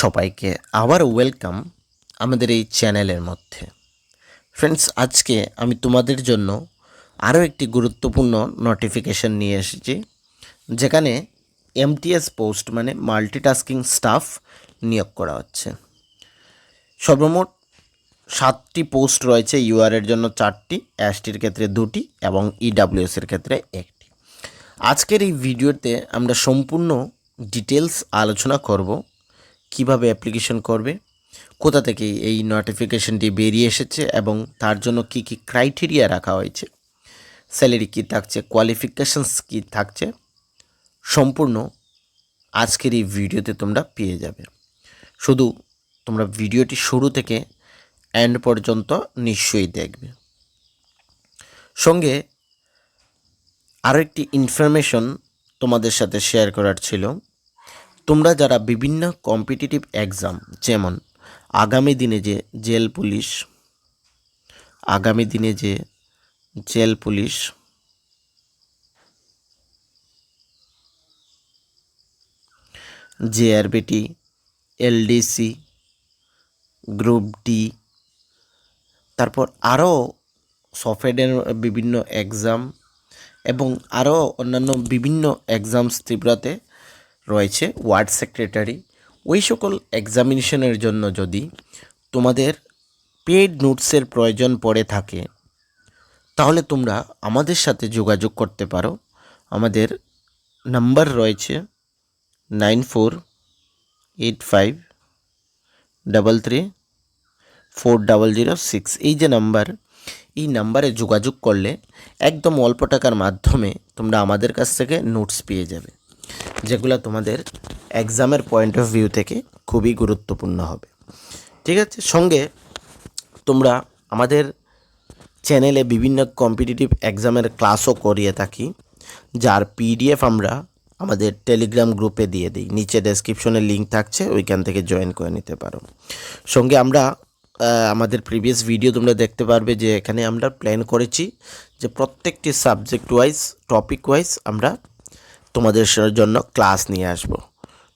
সবাইকে আবার ওয়েলকাম আমাদের এই চ্যানেলের মধ্যে। ফ্রেন্ডস, আজকে আমি তোমাদের জন্য আরও একটি গুরুত্বপূর্ণ নোটিফিকেশন নিয়ে এসেছি, যেখানে এমটিএস পোস্ট মানে মাল্টিটাস্কিং স্টাফ নিয়োগ করা হচ্ছে। সর্বমোট 7টি পোস্ট রয়েছে। ইউআরের জন্য 4টি, এসটির ক্ষেত্রে 2টি এবং ইডাব্লিউএসের ক্ষেত্রে 1টি। আজকের এই ভিডিওতে আমরা সম্পূর্ণ ডিটেলস আলোচনা করব, কিভাবে অ্যাপ্লিকেশন করবে, কোথা থেকে এই নোটিফিকেশনটি বেরিয়ে এসেছে এবং তার জন্য কি কি ক্রাইটেরিয়া রাখা হয়েছে, স্যালারি কী থাকছে, কোয়ালিফিকেশনস কী থাকছে, সম্পূর্ণ আজকের এই ভিডিওতে তোমরা পেয়ে যাবে। শুধু তোমরা ভিডিওটি শুরু থেকে এন্ড পর্যন্ত নিশ্চয়ই দেখবে। সঙ্গে আরও একটি ইনফরমেশন তোমাদের সাথে শেয়ার করার ছিল। তোমরা যারা বিভিন্ন কম্পিটিটিভ এক্সাম, যেমন আগামী দিনে যে jail police, JRBT, LDC, group D, তারপর আরও সফটওয়্যারের বিভিন্ন এক্সাম এবং আরও অন্যান্য বিভিন্ন এক্সামস ত্রিপুরাতে রয়েছে, ওয়ার্ড সেক্রেটারি, ওই সকল এক্সামিনেশনের জন্য যদি তোমাদের পেইড নোটসের প্রয়োজন পড়ে থাকে, তাহলে তোমরা আমাদের সাথে যোগাযোগ করতে পারো। আমাদের নাম্বার রয়েছে 9485334006। এই যে নাম্বার, এই নাম্বারে যোগাযোগ করলে একদম অল্প টাকার মাধ্যমে তোমরা আমাদের কাছ থেকে নোটস পেয়ে যাবে, যেগুলো তোমাদের এক্সামের পয়েন্ট অফ ভিউ থেকে খুবই গুরুত্বপূর্ণ হবে। ঠিক আছে, সঙ্গে তোমরা আমাদের চ্যানেলে বিভিন্ন কম্পিটিটিভ এক্সামের ক্লাসও করিয়ে থাকি, যার পিডিএফ আমরা আমাদের টেলিগ্রাম গ্রুপে দিয়ে দিই। নিচে ডেসক্রিপশনে লিঙ্ক থাকছে, ওইখান থেকে জয়েন করে নিতে পারো। সঙ্গে আমরা আমাদের প্রিভিয়াস ভিডিও তোমরা দেখতে পারবে যে এখানে আমরা প্ল্যান করেছি যে প্রত্যেকটি সাবজেক্ট ওয়াইজ, টপিক ওয়াইজ আমরা তোমাদের জন্য ক্লাস নিয়ে আসব।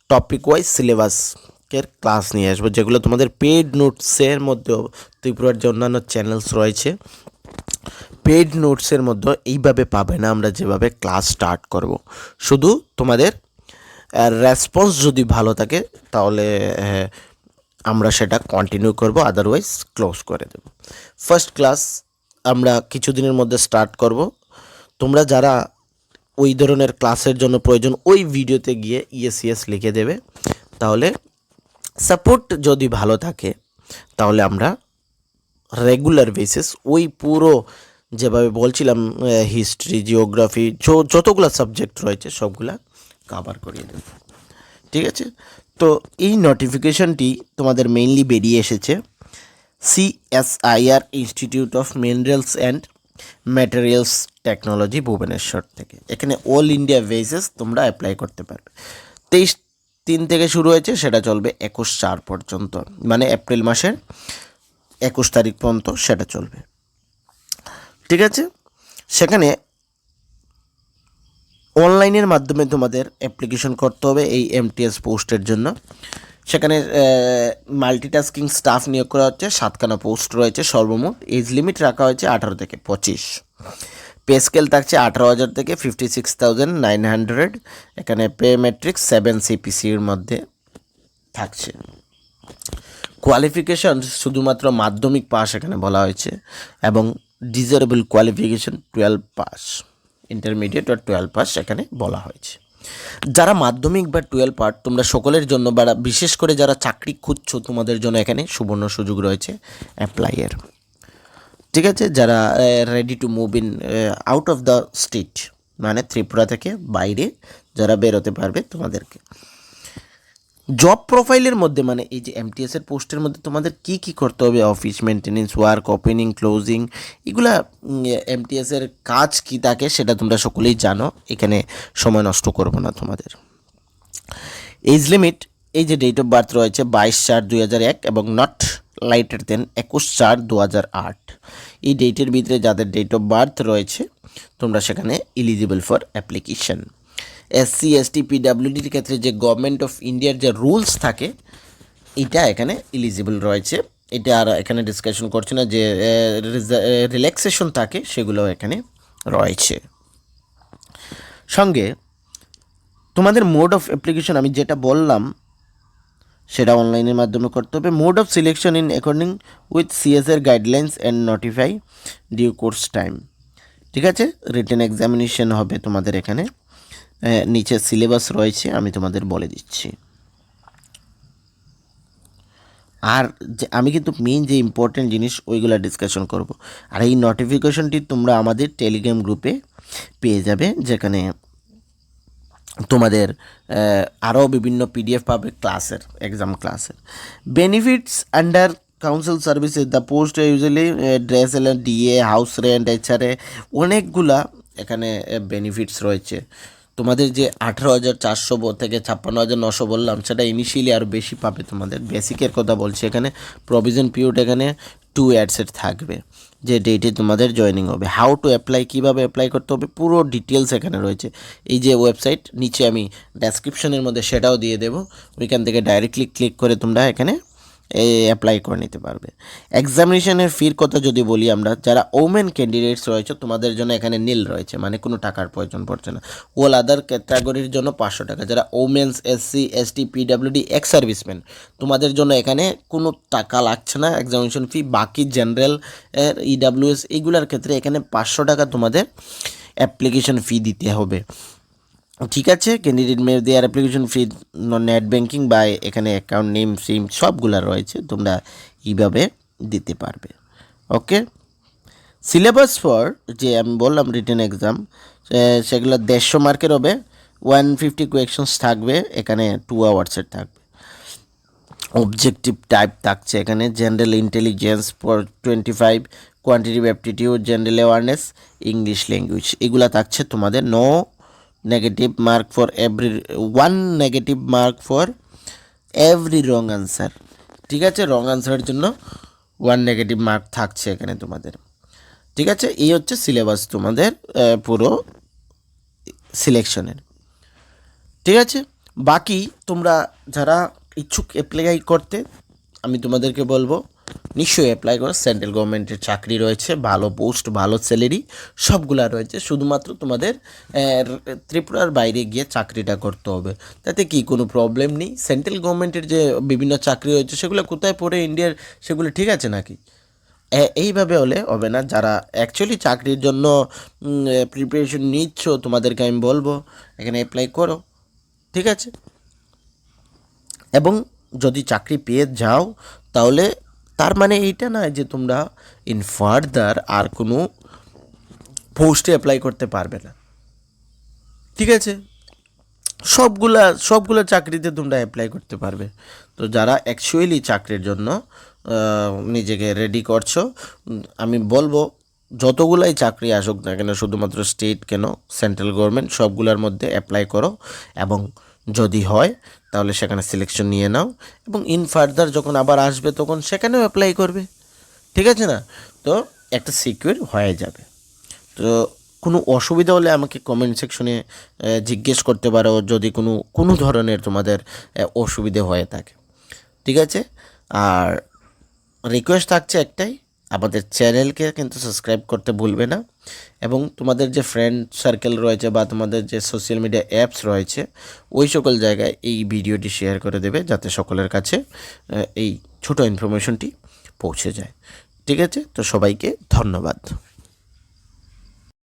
টপিক ওয়াইজ সিলেবাসের ক্লাস নিয়ে আসবো, যেগুলো তোমাদের পেইড নোটসের মধ্যেও ত্রিপুরার যে অন্যান্য চ্যানেলস রয়েছে, পেইড নোটসের মধ্যে এইভাবে পাবে না আমরা যেভাবে ক্লাস স্টার্ট করব। শুধু তোমাদের রেসপন্স যদি ভালো থাকে তাহলে আমরা সেটা কন্টিনিউ করব, আদারওয়াইজ ক্লোজ করে দেব। ফার্স্ট ক্লাস আমরা কিছুদিনের মধ্যে স্টার্ট করব। তোমরা যারা ওই ধরনের ক্লাসের জন্য প্রয়োজন, ওই ভিডিওতে গিয়ে ইএস লিখে দেবে। তাহলে সাপোর্ট যদি ভালো থাকে তাহলে আমরা রেগুলার বেসিস ওই পুরো যেভাবে বলছিলাম হিস্ট্রি, জিওগ্রাফি, যতগুলো সাবজেক্ট রয়েছে সবগুলা কভার করিয়ে দেব। ঠিক আছে, তো এই নোটিফিকেশনটি তোমাদের মেইনলি বেরিয়ে এসেছে CSIR institute of minerals and materials technology, Bhubaneswar থেকে। এখানে অল ইন্ডিয়া বেসিস তোমরা অ্যাপ্লাই করতে পারবে। 23/3 থেকে শুরু হয়েছে, সেটা চলবে 21/4 পর্যন্ত, মানে এপ্রিল মাসের 21 তারিখ পর্যন্ত সেটা চলবে। ঠিক আছে, সেখানে অনলাইনের মাধ্যমে তোমাদের অ্যাপ্লিকেশন করতে হবে এই এমটিএস পোস্টের জন্য। সেখানে মাল্টিটাস্কিং স্টাফ নিয়োগ করা হচ্ছে। 7খানা পোস্ট রয়েছে। সর্বমোট এজ লিমিট রাখা হয়েছে 18 থেকে 25। পে স্কেল থাকছে 18,000 থেকে 56,900। এখানে পে ম্যাট্রিক্স 7 CPCর মধ্যে থাকছে। কোয়ালিফিকেশন শুধুমাত্র মাধ্যমিক পাস এখানে বলা হয়েছে, এবং ডিজারেবল কোয়ালিফিকেশন 12 পাস, ইন্টারমিডিয়েট বা 12 পাস এখানে বলা হয়েছে। যারা মাধ্যমিক বা 12 পাস, তোমরা সকলের জন্য বা বিশেষ করে যারা চাকরি খুঁজছো, তোমাদের জন্য এখানে সুবর্ণ সুযোগ রয়েছে অ্যাপ্লাইয়ের। ঠিক আছে, যারা ready to move in out of the state, মানে ত্রিপুরা থেকে বাইরে যারা বেরোতে পারবে, তোমাদেরকে জব প্রোফাইলের মধ্যে, মানে এই যে এমটিএসের পোস্টের মধ্যে তোমাদের কি কি করতে হবে, office maintenance, work, opening, closing, এগুলা এমটিএসের কাজ কি থাকে সেটা তোমরা সকলেই জানো। এখানে সময় নষ্ট করব না তোমাদের। এজ লিমিট, এই যে ডেট অফ বার্থ রয়েছে 22/4/2001 এবং নট লাইটার দেন 21/4/2008। এই ডেটের ভিতরে যাদের ডেট অফ বার্থ রয়েছে তোমরা সেখানে eligible for application. SC ST PWDর ক্ষেত্রে যে গভর্নমেন্ট অফ ইন্ডিয়ার যে রুলস থাকে এটা এখানে এলিজিবল রয়েছে। এটা আর এখানে ডিসকাশন করছি না, যে রিল্যাক্সেশন থাকে সেগুলো এখানে রয়েছে। সঙ্গে তোমাদের মোড অফ অ্যাপ্লিকেশন আমি যেটা বললাম সেটা অনলাইনের মাধ্যমে করতে হবে। Mode of selection in according with সিএসের guidelines and notify due course time. ঠিক আছে, রিটেন এক্সামিনেশন হবে তোমাদের এখানে। নিচে সিলেবাস রয়েছে, আমি তোমাদের বলে দিচ্ছি। আর আমি কিন্তু মেইন যে ইম্পর্টেন্ট জিনিস ওইগুলো ডিসকাশন করব। আর এই নোটিফিকেশনটি তোমরা আমাদের টেলিগ্রাম গ্রুপে পেয়ে যাবে, যেখানে তোমাদের আরও বিভিন্ন পিডিএফ পাবে ক্লাসের, এক্সাম ক্লাসের। Benefits under council services, the post usually dress L DA, house rent, এছাড়া অনেকগুলা এখানে বেনিফিটস রয়েছে। তোমাদের যে 18,400 থেকে 56,900 বললাম, সেটা ইনিশিয়ালি আরও বেশি পাবে। তোমাদের বেসিকের কথা বলছি এখানে। প্রভিজন পিরিয়ড এখানে 2 ইয়ার্সের থাকবে, যে ডেটে তোমাদের জয়েনিং হবে। হাউ টু অ্যাপ্লাই, কীভাবে অ্যাপ্লাই করতে হবে, পুরো ডিটেলস এখানে রয়েছে। এই যে ওয়েবসাইট নিচে আমি ডেসক্রিপশনের মধ্যে সেটাও দিয়ে দেবো, ওইখান থেকে ডাইরেক্টলি ক্লিক করে তোমরা এখানে অ্যাপ্লাই করে নিতে পারবে। এক্সামিনেশনের ফির কথা যদি বলি আমরা, যারা ওমেন ক্যান্ডিডেটস রয়েছে তোমাদের জন্য এখানে নীল রয়েছে, মানে কোনো টাকার প্রয়োজন পড়ছে না। অল আদার ক্যাটাগরির জন্য 500 টাকা। যারা women's, SC, ST, PWD, ex serviceman, তোমাদের জন্য এখানে কোনো টাকা লাগছে না এক্সামিনেশন ফি। বাকি জেনারেল, ইডাব্লিউএস এইগুলোর ক্ষেত্রে এখানে 500 টাকা তোমাদের অ্যাপ্লিকেশন ফি দিতে হবে। ঠিক আছে, candidate may their application fee net banking বা এখানে অ্যাকাউন্ট নেম, সিম সবগুলো রয়েছে, তোমরা এইভাবে দিতে পারবে। ওকে, সিলেবাস ফর যে আমি বললাম রিটেন এক্সাম, সেগুলো 150 মার্কের হবে। 150 কোয়েকশনস থাকবে এখানে, 2 আওয়ার্সের থাকবে। অবজেক্টিভ টাইপ থাকছে এখানে general intelligence for 25, quantitative aptitude, general awareness, English language, এগুলা থাকছে তোমাদের। No negative mark for every, 1 negative mark for every wrong answer. ঠিক আছে, রং আনসারের জন্য 1 নেগেটিভ মার্ক থাকছে এখানে তোমাদের। ঠিক আছে, এই হচ্ছে সিলেবাস তোমাদের পুরো সিলেকশনের। ঠিক আছে, বাকি তোমরা যারা ইচ্ছুক অ্যাপ্লাই করতে, আমি তোমাদেরকে বলবো নিশ্চয়ই অ্যাপ্লাই করো। সেন্ট্রাল গভর্নমেন্টের চাকরি রয়েছে, ভালো পোস্ট, ভালো স্যালারি সবগুলা রয়েছে। শুধুমাত্র তোমাদের ত্রিপুরার বাইরে গিয়ে চাকরিটা করতে হবে, তাতে কি কোনো প্রবলেম নেই। সেন্ট্রাল গভর্নমেন্টের যে বিভিন্ন চাকরি রয়েছে সেগুলো কোথায় পড়ে ইন্ডিয়ার, সেগুলো ঠিক আছে নাকি? এইভাবে হলে হবে না। যারা অ্যাকচুয়ালি চাকরির জন্য প্রিপারেশন নিচ্ছ, তোমাদেরকে আমি বলবো এখানে অ্যাপ্লাই করো। ঠিক আছে, এবং যদি চাকরি পেয়ে যাও তাহলে তার মানে এইটা নয় যে তোমরা ইন ফার্দার আর কোনো পোস্টে অ্যাপ্লাই করতে পারবে না। ঠিক আছে, সবগুলা চাকরিতে তোমরা অ্যাপ্লাই করতে পারবে। তো যারা অ্যাকচুয়ালি চাকরির জন্য নিজেকে রেডি করছো, আমি বলবো যতগুলাই চাকরি আসুক না কেন, শুধুমাত্র স্টেট কেন, সেন্ট্রাল গভর্নমেন্ট সবগুলোর মধ্যে অ্যাপ্লাই করো, এবং যদি হয় তাহলে সেখানে সিলেকশন নিয়ে নাও, এবং ইন ফার্দার যখন আবার আসবে তখন সেখানেও অ্যাপ্লাই করবে। ঠিক আছে না? তো একটা সিকিউর হয়ে যাবে। তো কোনো অসুবিধা হলে আমাকে কমেন্ট সেকশনে জিজ্ঞেস করতে পারো, যদি কোনো ধরনের তোমাদের অসুবিধে হয়ে থাকে। ঠিক আছে, আর রিকোয়েস্ট থাকছে একটাই, আমাদের চ্যানেলকে কিন্তু সাবস্ক্রাইব করতে ভুলবে না, এবং তোমাদের যে ফ্রেন্ড সার্কেল রয়েছে বা তোমাদের যে সোশ্যাল মিডিয়া অ্যাপস রয়েছে ওই সকল জায়গায় এই ভিডিওটি শেয়ার করে দেবে, যাতে সকলের কাছে এই ছোট ইনফরমেশনটি পৌঁছে যায়। ঠিক আছে, তো সবাইকে ধন্যবাদ।